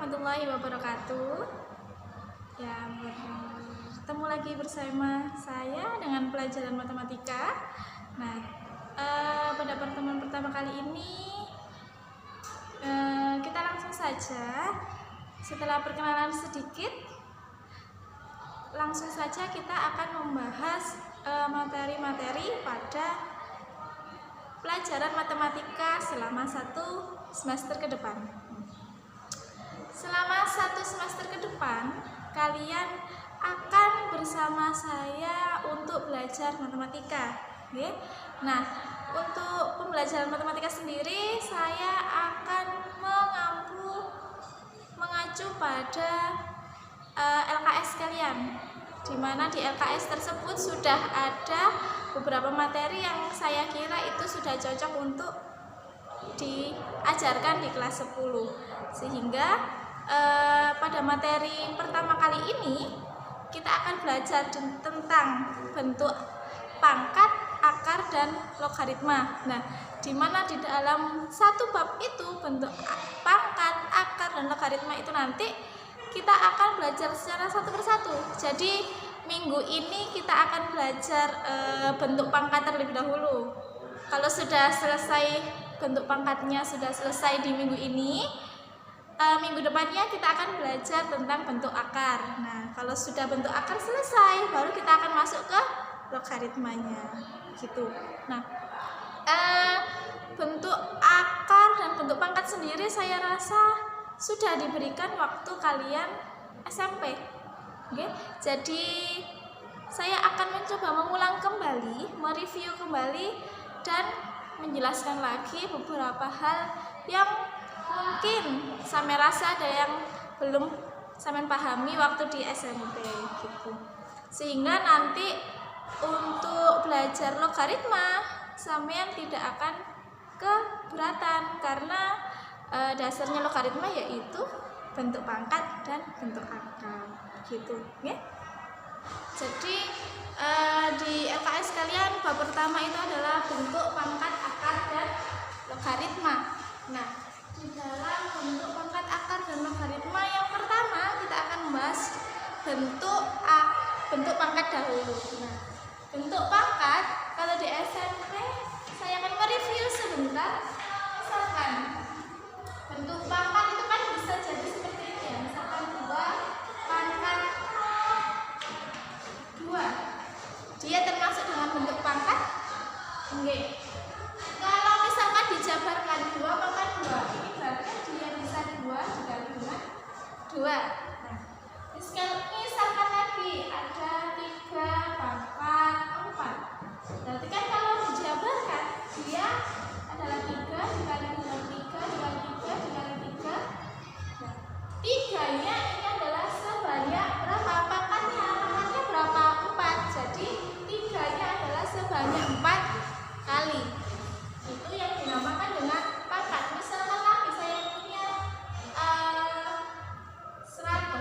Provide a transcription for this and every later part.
warahmatullahi wabarakatuh. Ya, bertemu lagi bersama saya dengan pelajaran matematika. Nah, pada pertemuan pertama kali ini kita langsung saja, setelah perkenalan sedikit, langsung saja kita akan membahas materi-materi pada pelajaran matematika selama 1 semester ke depan. Selama 1 semester ke depan, kalian akan bersama saya untuk belajar matematika. Oke? Nah, untuk pembelajaran matematika sendiri, saya akan mengacu pada LKS kalian, di mana di LKS tersebut sudah ada beberapa materi yang saya kira itu sudah cocok untuk diajarkan di kelas 10, sehingga pada materi pertama kali ini kita akan belajar tentang bentuk pangkat, akar, dan logaritma. Nah, di mana di dalam satu bab itu, bentuk pangkat, akar, dan logaritma itu nanti kita akan belajar secara satu persatu. Jadi minggu ini kita akan belajar bentuk pangkat terlebih dahulu. Kalau sudah selesai bentuk pangkatnya, sudah selesai di minggu ini, minggu depannya kita akan belajar tentang bentuk akar. Nah, kalau sudah bentuk akar selesai, baru kita akan masuk ke logaritmanya, gitu. Nah, bentuk akar dan bentuk pangkat sendiri saya rasa sudah diberikan waktu kalian SMP. Oke? Jadi saya akan mencoba mengulang kembali, mereview kembali, dan menjelaskan lagi beberapa hal yang mungkin sampai rasa ada yang belum sampai pahami waktu di SMP, gitu. Sehingga nanti untuk belajar logaritma sampean tidak akan keberatan, karena dasarnya logaritma yaitu bentuk pangkat dan bentuk akar, gitu ya. Jadi di LKS kalian bab pertama itu adalah bentuk pangkat, akar, dan logaritma. Nah, di dalam bentuk pangkat, akar, dan logaritma yang pertama kita akan membahas bentuk pangkat dahulu. Nah, bentuk pangkat kalau di SMP saya akan mereview sebentar. Misalkan bentuk pangkat itu kan bisa jadi seperti ini ya. Misalkan 2 pangkat 2. Dia termasuk dengan bentuk pangkat? Enggak. Kalau misalkan dijabarkan 2 pangkat 2, ini berarti dia bisa 2 dikali dengan 2. Nah, misalkan lagi ada 3 pangkat 4. Berarti kan kalau dijabarkan dia adalah 3 dikali dengan 3 dikali 3 dikali 3. Nah, 3-nya ini adalah sebanyak berapa pangkatnya? Pangkatnya berapa? 4. Jadi 3-nya adalah sebanyak 4 kali. Itu yang dinamakan dengan pangkat. Misalkan lagi saya punya 100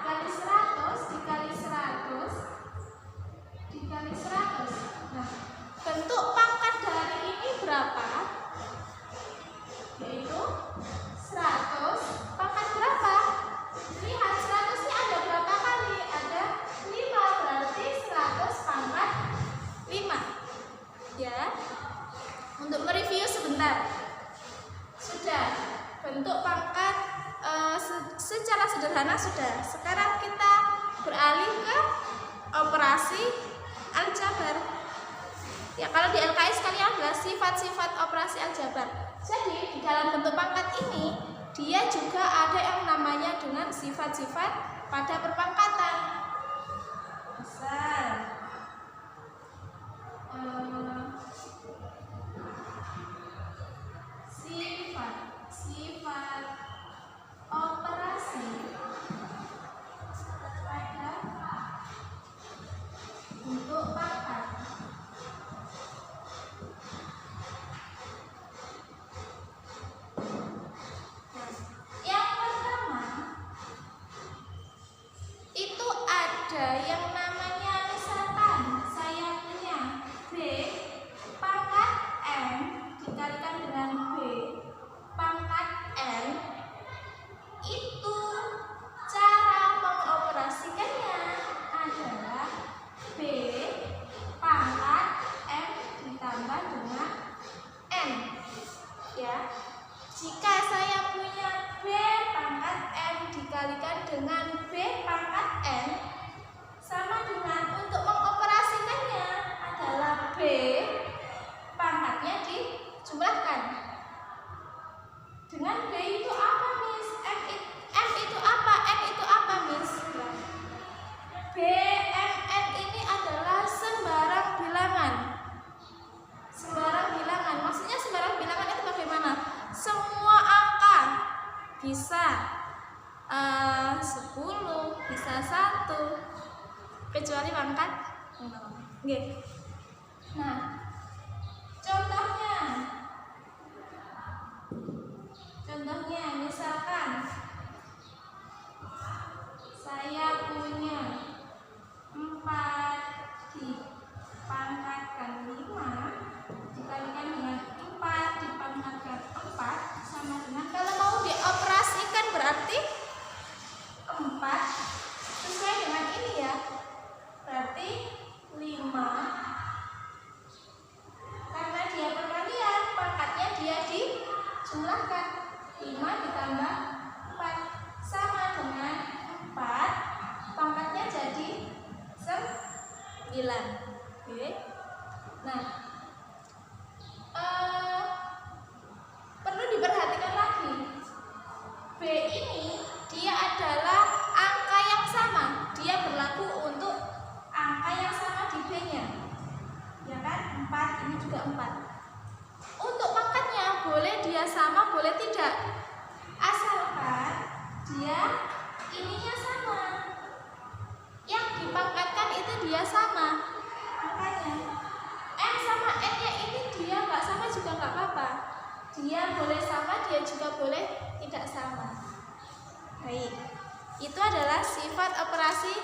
kali 100 dikali 100 dikali 100. Nah, bentuk pangkat dari ini berapa? Yaitu 100 pangkat berapa? Lihat 100 ini ada berapa kali? Ada 5, berarti 100 pangkat 5. Ya. Untuk mereview sebentar. Sudah bentuk pangkat secara sederhana sudah. Sekarang kita beralih ke operasi aljabar. Ya, kalau di LKS kalian adalah sifat-sifat operasi aljabar. Jadi di dalam bentuk pangkat ini dia juga ada yang namanya dengan sifat-sifat pada perpangkatan. Misal sifat operasi pada bentuk pangkat. Yang pertama itu ada yang namanya, misalkan saya punya B Jika saya punya B pangkat M dikalikan dengan B pangkat N sama dengan untuk mengoperasikannya adalah B pangkatnya dijumlahkan. Dengan B itu apa, Miss? M itu apa? N itu apa, Miss? B, M, N ini adalah sembarang bilangan. Sembarang bilangan, maksudnya sembarang bilangan itu bagaimana? Semua angka bisa 10, bisa 1, kecuali pangkat 0. Oke. Nah, contohnya misalkan saya punya 4 dipangkatkan 5 dikalikan dengan 4 dipangkatkan 4 sama dengan, kalau mau dioperasikan berarti 4 sesuai dengan ini ya, berarti 5 karena dia perkalian pangkatnya dia dijumlahkan, 5 ditambah 4 sama dengan 4 pangkatnya jadi 9. Oke. Nah, perlu diperhatikan lagi, B ini dia adalah angka yang sama, dia berlaku untuk angka yang sama di B-nya, ya kan? 4, ini juga 4. Untuk pangkatnya boleh dia sama, boleh tidak, asalkan dia ininya sama, yang dipangkatkan itu dia sama angkanya. M sama N nya ini dia nggak sama juga nggak apa-apa, dia boleh sama, dia juga boleh tidak sama. Baik, itu adalah sifat operasi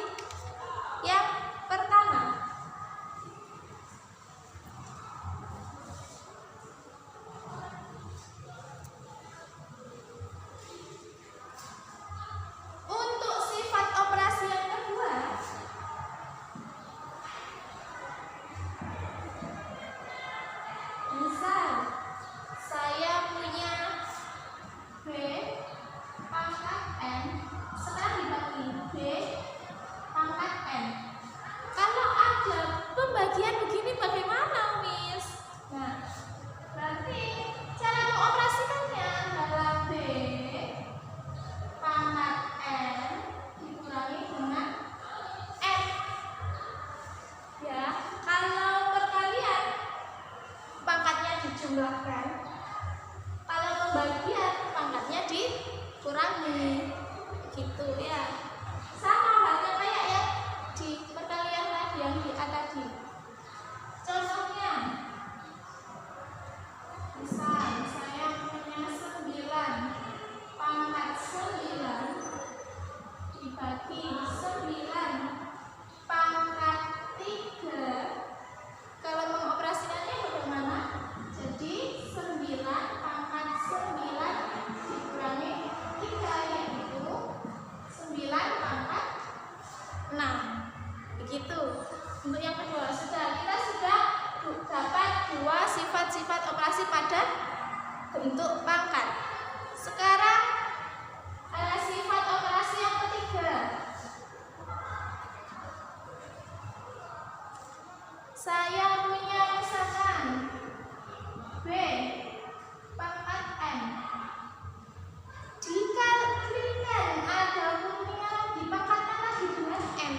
yang pertama. Untuk sifat operasi yang kedua, misal saya punya B pangkat N, sekarang dibagi B pangkat N. Kalau ada pembagian begini bagaimana, Miss? Nah, berarti cara mengoperasikannya adalah B pangkat N dikurangi dengan N. Ya, kalau perkalian pangkatnya dijumlahkan, kalau pembagian pangkatnya dikurangi, gitu ya. Sama halnya kayak yang di perkalian tadi yang di A tadi. Contohnya, misal saya punya 9 pangkat 9 dibagi 9 pangkat 3. Kalau mengoperasikannya bagaimana? Jadi 9 pangkat 9 dikurangi 3, yaitu 9 pangkat 6. Begitu. Untuk yang kedua, kita sudah dapat dua sifat-sifat operasi pada bentuk pangkat. Sekarang sifat operasi yang ketiga. Saya punya misalkan B pangkat M dikalikan ada punya dipangkatkan lagi dengan M.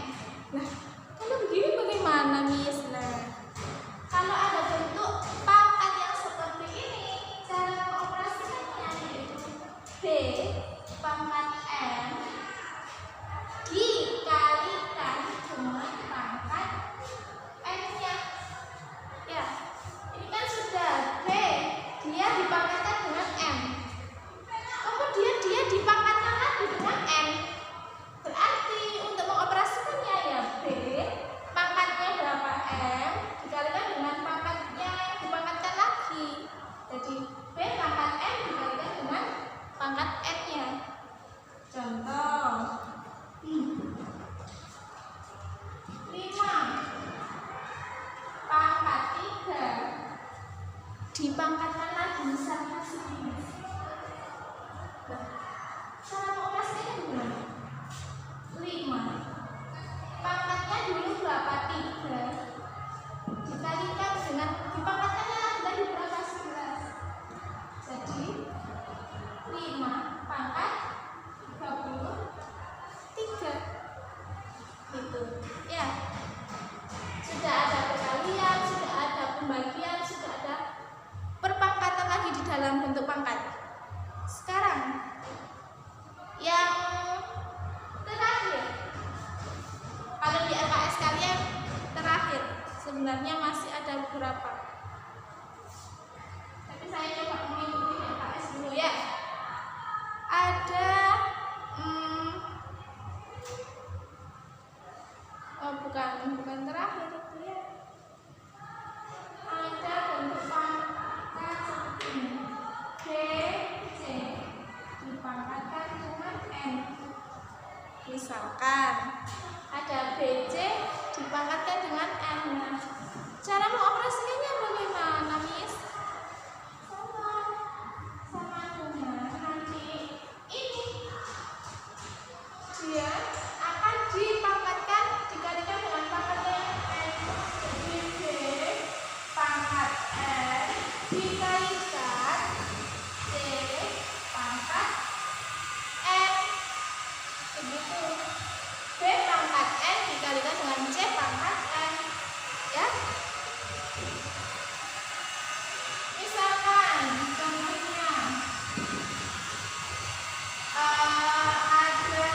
Nah, kalau begini bagaimana, Miss? Nah, kalau ada bentuk pangkat yang seperti ini, cara mengoperasikannya yaitu B pangkat M dikalikan dengan pangkat N-nya. Ya, ini kan sudah B, dia dipangkatkan dengan M. Kemudian dia dipangkatkan lagi dengan N. Berarti untuk mengoperasikannya ya B pangkatnya berapa M dikalikan dengan pangkatnya yang dipangkatkan lagi. Jadi B pangkat M dikalikan dengan pangkat N-nya. Contoh 5 pangkat 3 dipangkatkan lagi misalnya sini. dikalikan dengan dipangkatkannya dari berapa 11. Jadi 5 pangkat 33 gitu ya. Sudah ada perkalian, sudah ada pembagian, sudah ada perpangkatan lagi di dalam bentuk pangkat. Sekarang yang terakhir, kalau di LKS kalian terakhir sebenarnya masih ada beberapa, tapi saya coba mengikuti LKS dulu ya. Ada bukan terakhir itu ya. Ada bentuk pangkat seperti ini. B, C dipangkatkan dengan N. Misalkan ada BC dipangkatkan dengan N. Nah, cara mengoperasikannya bagaimana, Miss? Sama dengan nanti ini dia akan dipangkatkan dikalikan dengan pangkatnya N. Jadi B pangkat N dikalikan C pangkat N. Begitu. B pangkat N dikalikan dengan C pangkat N. Ya. Misalkan contohnya ada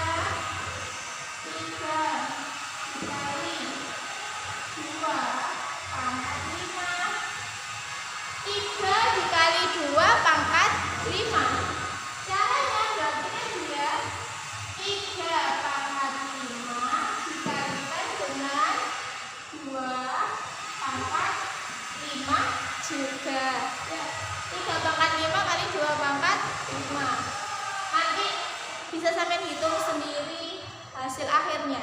3 dikali 2 pangkat 5. 3 dikali 2 pangkat 5. Caranya berarti kan dia 3 pangkat 5 dikalikan dengan 2 pangkat 5 juga ya. 3 pangkat 5 kali 2 pangkat 5. Nanti bisa sampai hitung sendiri hasil akhirnya.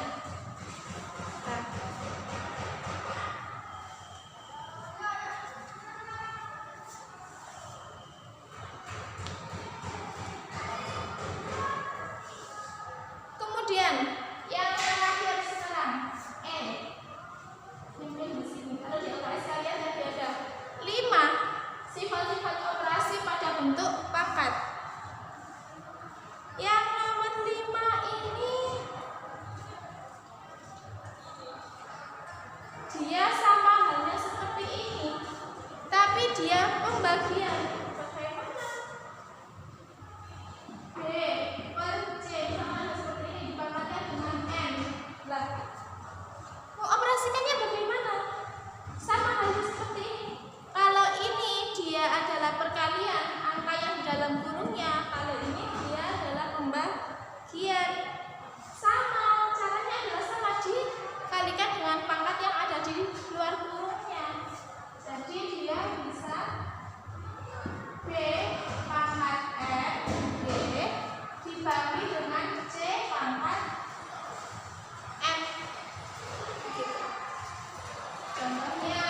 Nah. Kemudian yang terakhir sekarang N. Ini di sini. Kalau di LKS kalian tadi ada 5 sifat-sifat operasi pada bentuk pangkat. Yang nomor 5 ini dia sama halnya seperti ini, tapi dia pembagian. Bagaimana? B per C sama seperti ini dipangkatkan dengan N. Lah, mengoperasikannya bagaimana? Sama halnya seperti ini. Kalau ini dia adalah perkalian angka yang di dalam kurungnya, kalau ini dia adalah pembagian. Sama, caranya adalah sama, dikalikan dengan pangkat yang ada di luar kurungnya. Jadi dia bisa B pangkat N B dibagi dengan C pangkat N. Gitu. Contohnya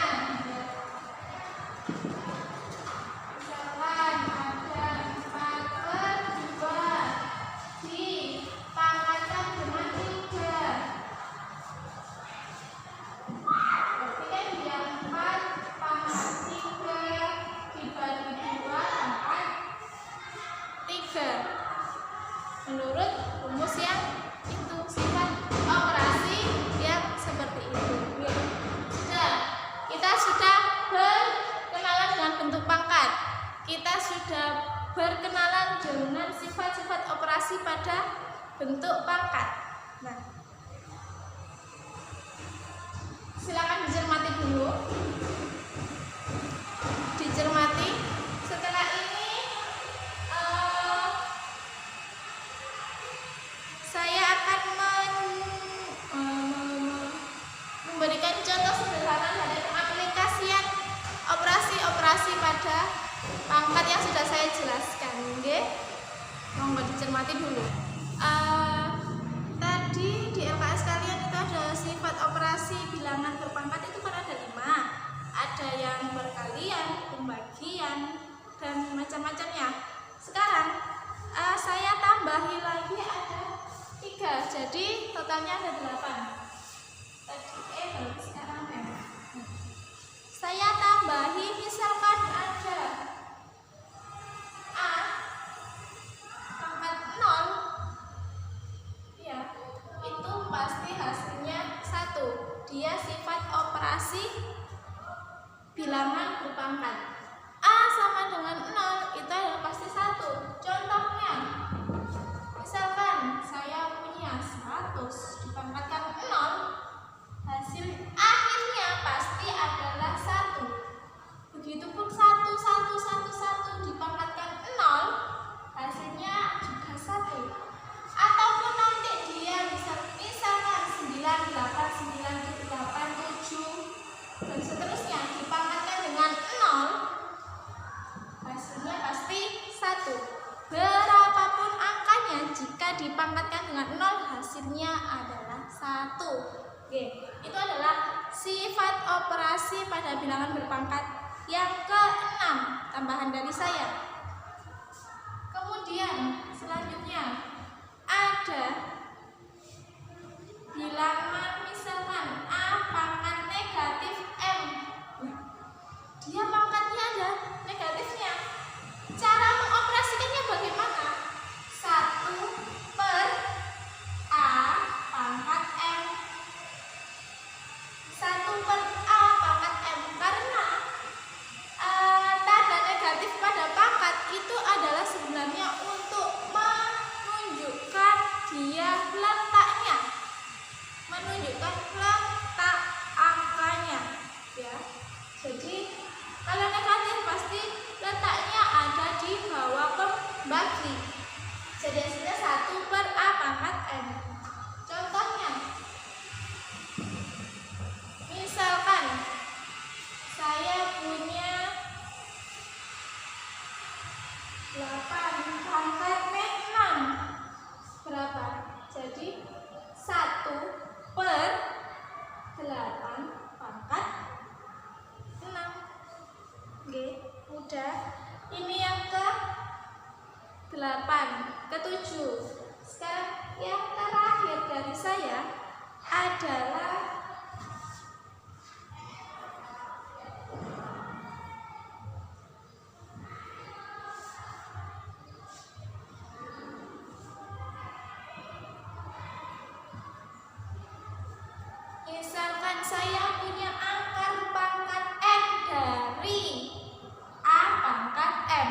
misalkan ada 4/2 dipangkatkan dengan 3. Berarti kan dia 4 pangkat 3 dibagi 2 pangkat 3. Menurut rumus yang itu, sifat operasi yang seperti itu. Kita sudah berkenalan dengan bentuk pangkat. Kita sudah berkenalan dengan sifat-sifat operasi pada bentuk pangkat. Nah, silakan dicermati dulu. Dicermati. Setelah ini saya akan memberikan contoh sederhana dari pengaplikasian operasi-operasi pada pangkat yang sudah saya jelaskan. Oke? Monggo dicermati dulu. Tadi di LKS kalian itu ada sifat operasi bilangan berpangkat itu kan ada 5. Ada yang perkalian, pembagian, dan macam-macamnya. Sekarang saya tambahi lagi ada 3, jadi totalnya ada 8. Tadi E berarti sekarang M. hasilnya pasti 1. Berapapun angkanya, jika dipangkatkan dengan 0 hasilnya adalah 1. Oke, itu adalah sifat operasi pada bilangan berpangkat yang ke-6, tambahan dari saya. Kemudian selanjutnya ada bilangan misalkan A pangkat negatif M. Dia pangkatnya ada negatifnya. Cara mengoperasikannya bagaimana? 1 per A pangkat M. 1 per A pangkat M. Karena tanda negatif pada pangkat itu adalah sebenarnya untuk menunjukkan dia letaknya, menunjukkan letak angkanya, ya. Jadi kalau negatif pasti letaknya ada di bawah pembagi. Jadi hasilnya 1 per A pangkat M. Contohnya, misalkan saya punya 8 pangkat 6. Berapa? Jadi 1 per 8 pangkat 6. Oke, mudah. Ini yang ke-8, ke-7. Sekarang yang terakhir dari saya adalah misalkan saya punya akar pangkat M dari A pangkat M.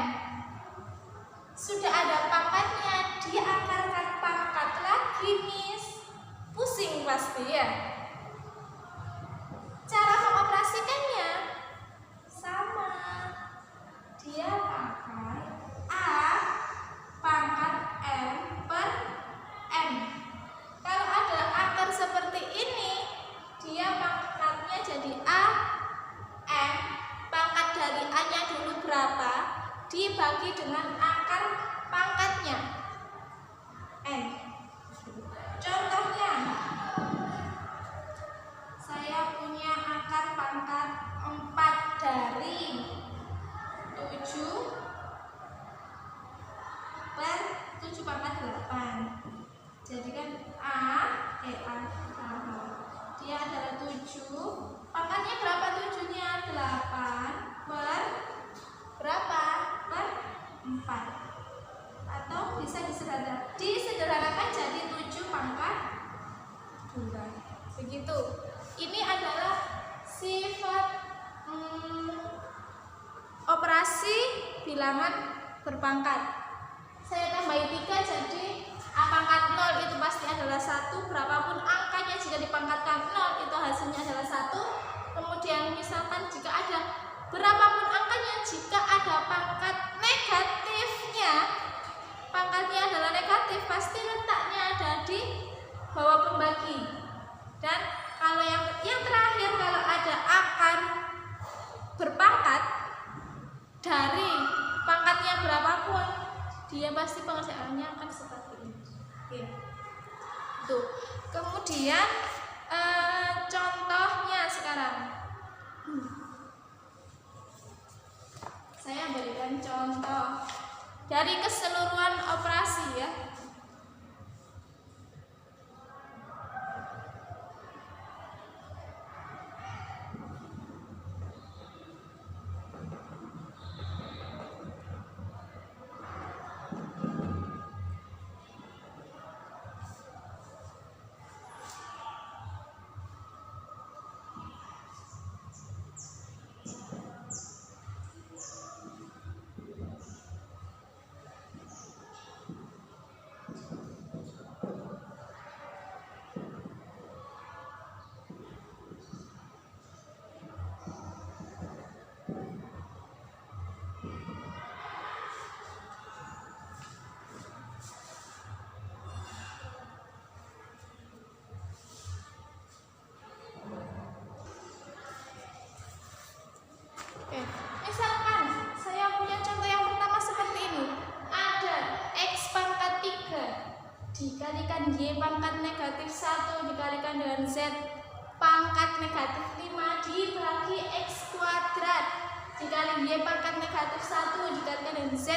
Sudah ada pangkatnya, diakarkan pangkat lagi, Miss. Pusing pasti ya. Cara mengoperasikannya sama. Dia pakai A pangkat M per M. Kalau ada akar seperti ini, dia pangkatnya jadi A M, pangkat dari A-nya dulu berapa, dibagi dengan akar pangkatnya N. Contohnya, saya punya akar pangkat 4 dari 7 per 7 pangkat 8. Jadi kan dia adalah 7. Pangkatnya berapa 7-nya? 8 per berapa? Per 4. Atau bisa disederhanakan jadi 7 pangkat 2. Begitu. Ini adalah sifat operasi bilangan berpangkat. Saya tambahi 3 jadi A pangkat 0 itu pasti adalah 1. Berapapun angkanya jika dipangkatkan 0 itu hasilnya adalah 1. Kemudian misalkan jika ada berapapun angkanya, jika ada pangkat negatifnya, pangkatnya adalah negatif, pasti letaknya ada di bawah pembagi. Dan kalau yang terakhir, kalau ada akar berpangkat dari pangkatnya berapapun, dia pasti pengerjaannya akan seperti ini. Oke. Tuh. Kemudian contohnya sekarang. Saya berikan contoh dari keseluruhan operasi ya. Y pangkat negatif 1 dikalikan dengan Z pangkat negatif 5 dibagi X kuadrat dikali Y pangkat negatif 1 dikalikan dengan Z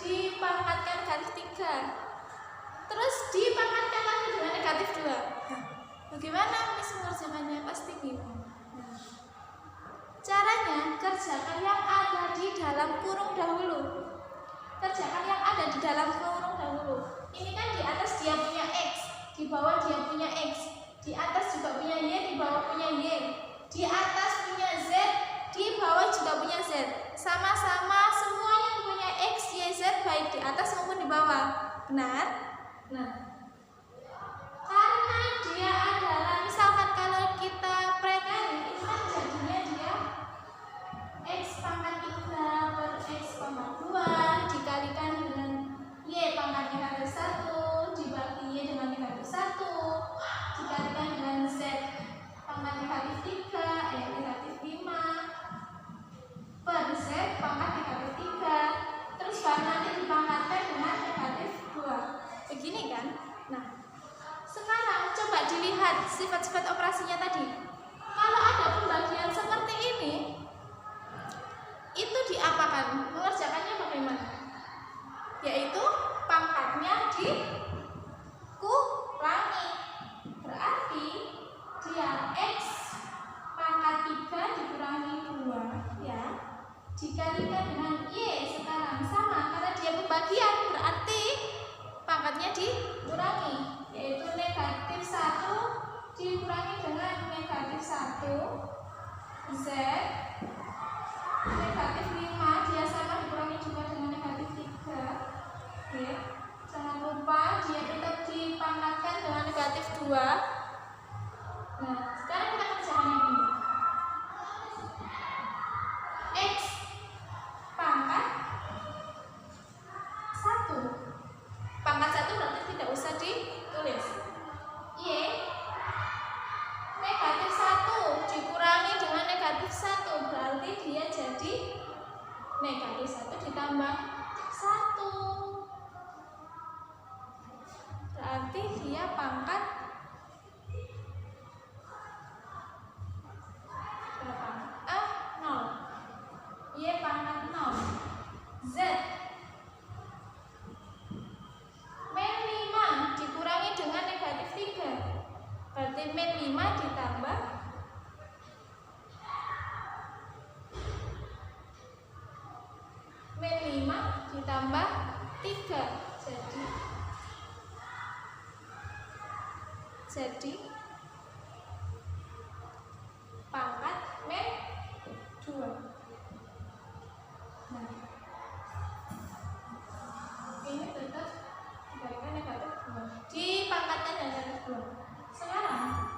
dipangkatkan negatif 3 terus dipangkatkan lagi dengan negatif 2. Bagaimana Miss mengerjakannya? Pasti bingung. Caranya, kerjakan yang ada di dalam kurung dahulu. Kerjakan yang ada di dalam kurung dahulu. Ini kan di atas dia punya X, di bawah dia punya X, di atas juga punya Y, di bawah punya Y, di atas punya Z, di bawah juga punya Z. Sama-sama semuanya punya X, Y, Z baik di atas maupun di bawah. Benar? Nah, karena dia adalah, misalkan kalau kita prekari, ini kan jadinya dia X pangkat 3 per X pangkat 2 dikalikan dengan Y pangkat negatif 1 dibagi Y dengan negatif 1 dikalikan dengan Z pangkat negatif 3 negatif 5 per Z pangkat negatif 3 terus baru nanti dipangkatkan dengan negatif 2. Begini kan? Nah, sekarang coba dilihat sifat-sifat operasinya tadi. Kalau ada pembagian seperti ini, itu diapakan? Mengerjakannya bagaimana? Yaitu pangkatnya dikurangi. Berarti dia X pangkat 3 dikurangi 2 ya. Dikalikan dengan Y sekarang sama karena dia pembagian, berarti pangkatnya dikurangi, yaitu negatif 1 dikurangi dengan negatif 1 Z negatif 5 dia sama dikurangi juga dengan negatif 3. Oke. Jangan lupa dia tetap dipangkatkan dengan negatif 2. Nah, sekarang kita kerjakan yang ini. X pangkat 1. Pangkat 1 berarti tidak usah ditulis. Y negatif 1 dikurangi dengan negatif 1 berarti dia jadi negatif 1 ditambah 1 berarti dia pangkat berapa? 0. Y pangkat 0. Z min 5 dikurangi dengan negatif 3 berarti min 5 ditambah min 5 ditambah 3 jadi pangkat min 2. Nah, ini tetap diberikan negatif 2 dipangkatkan dengan negatif 2. Sekarang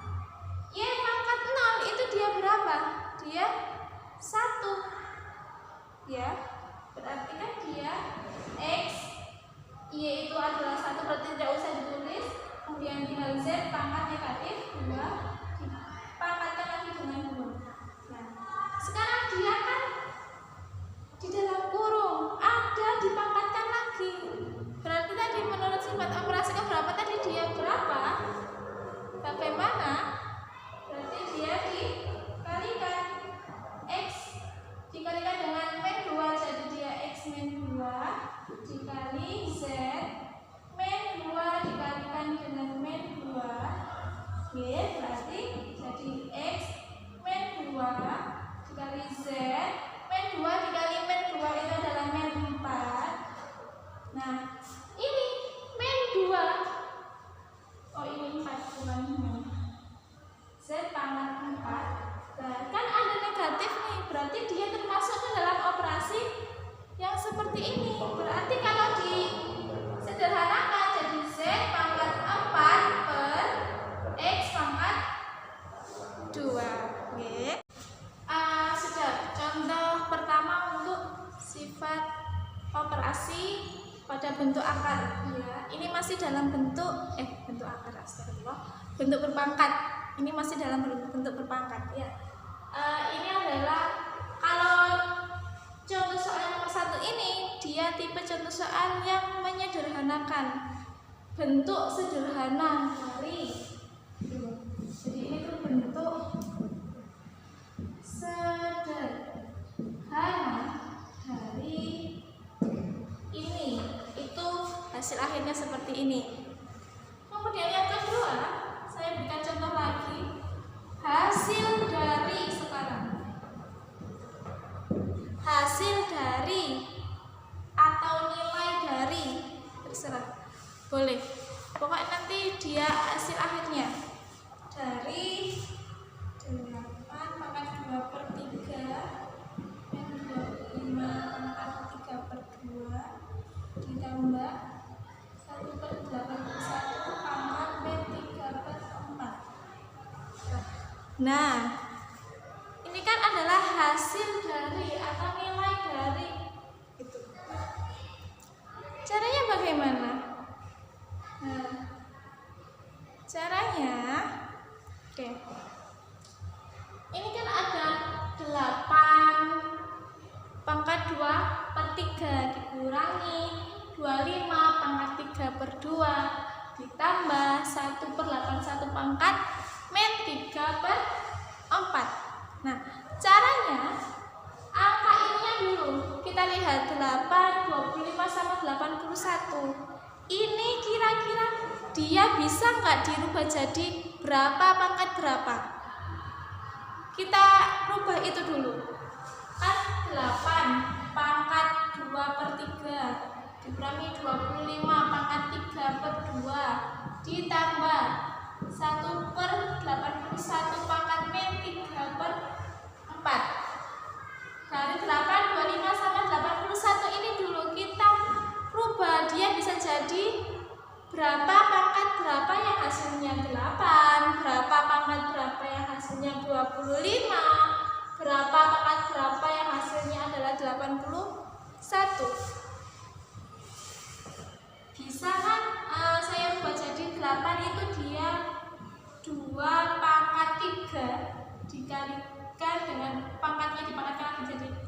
Y pangkat 0 itu dia berapa? Dia 1 ya, berarti kan dia X Y itu adalah 1 berarti tidak usah ditulis, kemudian tinggal Z pangkat negatif 2 dipangkatkan lagi dengan 2. Nah, sekarang dia kan di dalam kurung ada dipangkatkan lagi, berarti tadi menurut sifat operasi keberapa tadi dia berapa? Bagaimana? Berarti dia dikalikan X dikalikan dengan min 2 jadi dia X min 2 dikali Z min 2 dikalikan dengan min 2 Y berarti jadi X min 2 dikali Z min 2 dikali min 2 itu adalah min 4. Nah, ini min 2. Oh, ini 4 bukan min. Z pangkat 4. Nah, kan ada negatif nih, berarti dia termasuk ke dalam operasi yang seperti ini. Berarti kalau disederhanakan jadi Z pangkat 4 per X pangkat 2. Oke. Sudah contoh pertama untuk sifat operasi pada bentuk akar ya. Ini masih dalam bentuk bentuk akar, astagfirullah, bentuk berpangkat. Ini masih dalam bentuk berpangkat ya. Ini adalah kalau contoh soal nomor 1 ini dia tipe contoh soal yang menyederhanakan. bentuk sederhana dari jadi ini tuh bentuk sederhana dari ini, itu hasil akhirnya seperti ini. Kemudian yang kedua, saya berikan contoh lagi, hasil dari sekarang, hasil dari atau nilai dari, terserah, boleh, pokoknya nanti dia hasil akhirnya dari 8 pangkat 2 per 3 yang 25 pangkat 3 per 2 ditambah 1 per 81 pangkat min 3 per 4. Nah, ini kan adalah hasil dari atau nilai dari itu. Caranya bagaimana? Nah, caranya, oke. Ini kan ada 8 pangkat 2 per 3 dikurangi 25 pangkat 3 per 2 ditambah 1 per 81 pangkat min 3 per 4. Nah, caranya angka ininya dulu kita lihat 8, 25 sama 81. Ini kira-kira dia bisa nggak dirubah jadi berapa pangkat berapa? Kita rubah itu dulu. Kan 8 pangkat 2 per 3 dikurangi 25 pangkat 3 per 2 ditambah 1 per 81 pangkat min 3 per 4. Dari 8, 25 sama 81 ini dulu kita rubah, dia bisa jadi berapa pangkat berapa yang hasilnya 8, berapa pangkat berapa yang hasilnya 25, berapa pangkat berapa yang hasilnya adalah 81. Bisa kan saya rubah jadi 8 itu dia 2 pangkat 3 dikalikan dengan pangkatnya dipangkatkan lagi jadi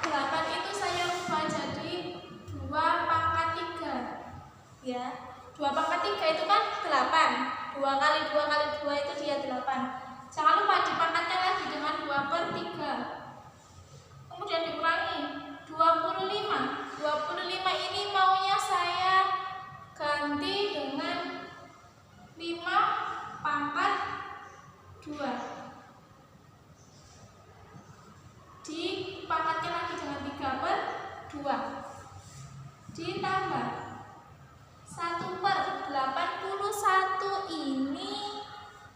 8 itu saya rubah jadi 2 pangkat 3 ya. 2 pangkat 3 itu kan 8, 2 kali 2 kali 2 itu dia 8. Jangan lupa dipangkatkan lagi dengan 2 per 3. Kemudian dikurangi 25. 25 ini maunya saya ganti dengan 5 pangkat 2. Dipangkatkan lagi dengan 3 per 2 ditambah 1 per 81 ini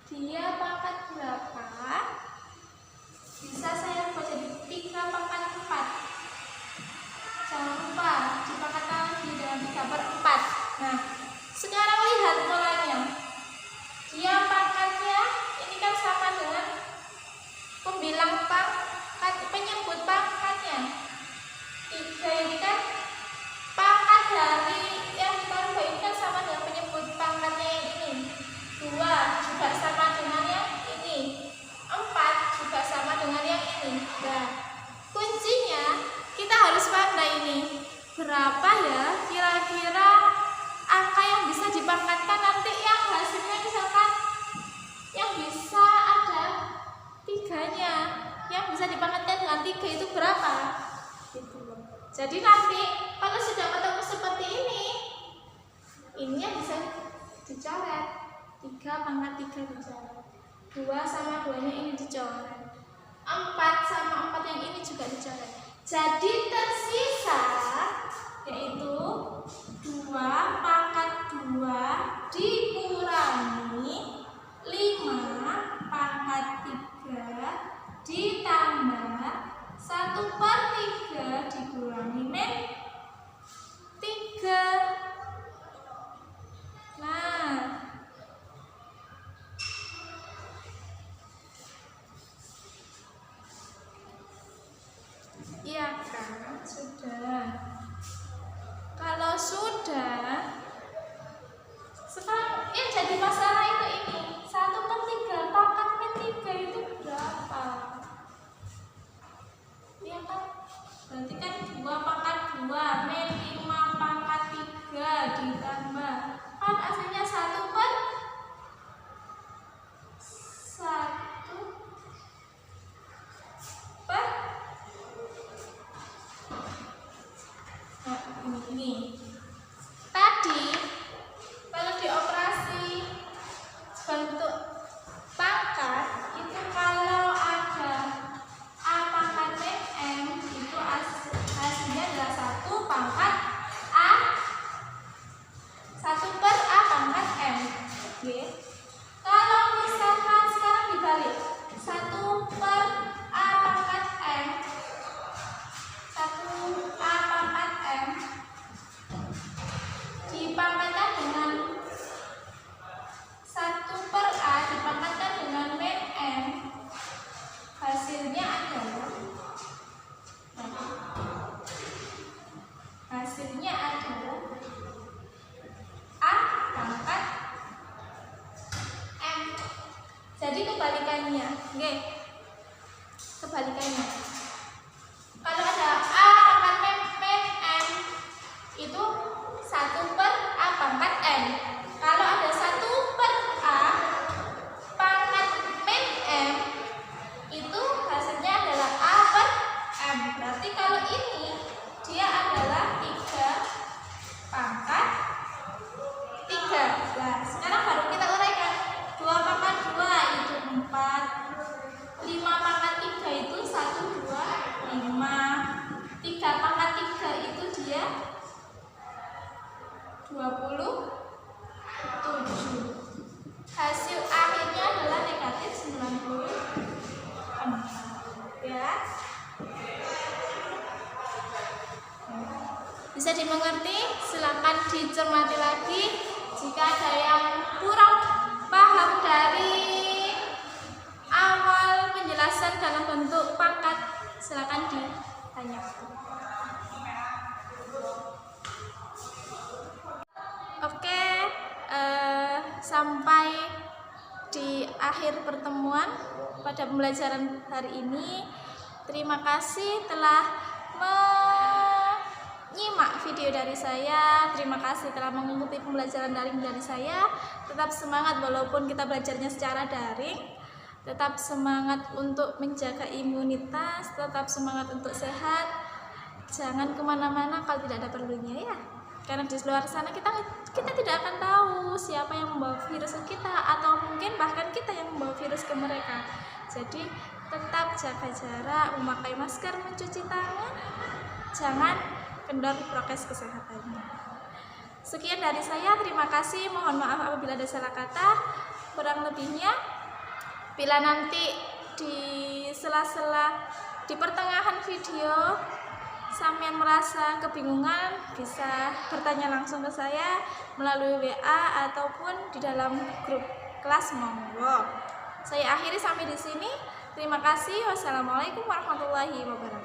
dia pangkat berapa? Bisa saya rubah jadi 3 pangkat 4. Jangan lupa dipangkatkan lagi dengan 3 per 4. Nah, sekarang lihat polanya. Dia pangkatnya ini kan sama dengan pembilang penyebut pangkatnya 3 ini kan pangkat dari yang kita rubah ini kan sama dengan penyebut pangkatnya yang ini 2 juga sama dengan yang ini 4 juga sama dengan yang ini. Nah, kuncinya kita harus pandai ini berapa ya kira-kira angka yang bisa dipangkatkan nanti yang hasilnya misalkan yang bisa ada 3-nya, yang bisa dipangkatkan dengan 3 itu berapa gitu. Jadi nanti kalau sudah ketemu seperti ini yang bisa dicoret 3 pangkat 3 dicoret, 2 sama 2 nya ini dicoret, 4 sama 4 yang ini juga dicoret. Jadi tersisa yaitu 2 pangkat 2 dikurangi 5 pangkat 3 ditambah 1 per 3 dikurangi min 3. Nah, iya kan? Sudah. Kalau sudah, sekarang yang jadi masalah itu ini 1 per 3 pangkat min 3 itu berapa? Iya kan? Berarti kan 2 hasilnya adalah A pangkat M. Jadi kebalikannya, oke. Kebalikannya. Kalau ada A pangkat M itu 1 per A pangkat M. Kalau ada 1 per A pangkat M itu hasilnya adalah A per M. Berarti kalau ini dia adalah 3 pangkat 3. Nah, sekarang baru kita uraikan. 2 pangkat 2 itu 4. 5 pangkat 3 itu 1, 2, 5. 3 pangkat 3 itu dia 27. Hasil akhirnya adalah negatif 94. Ya. Bisa dimengerti? Silakan dicermati lagi. Jika ada yang kurang paham dari awal penjelasan dalam bentuk pangkat, silakan ditanyakan. Oke, sampai di akhir pertemuan pada pembelajaran hari ini. Terima kasih telah menyimak video dari saya. Terima kasih telah mengikuti pembelajaran daring dari saya. Tetap semangat walaupun kita belajarnya secara daring. Tetap semangat untuk menjaga imunitas. Tetap semangat untuk sehat. Jangan kemana-mana kalau tidak ada perlunya ya. Karena di luar sana kita tidak akan tahu siapa yang membawa virus ke kita, atau mungkin bahkan kita yang membawa virus ke mereka. Jadi tetap jaga jarak, memakai masker, mencuci tangan, jangan kendor prokes kesehatannya. Sekian dari saya, terima kasih. Mohon maaf apabila ada salah kata. Kurang lebihnya, bila nanti di sela-sela di pertengahan video sampean merasa kebingungan, bisa bertanya langsung ke saya melalui WA ataupun di dalam grup kelas, monggo. Saya akhiri sampai di sini. Terima kasih. Wassalamualaikum warahmatullahi wabarakatuh.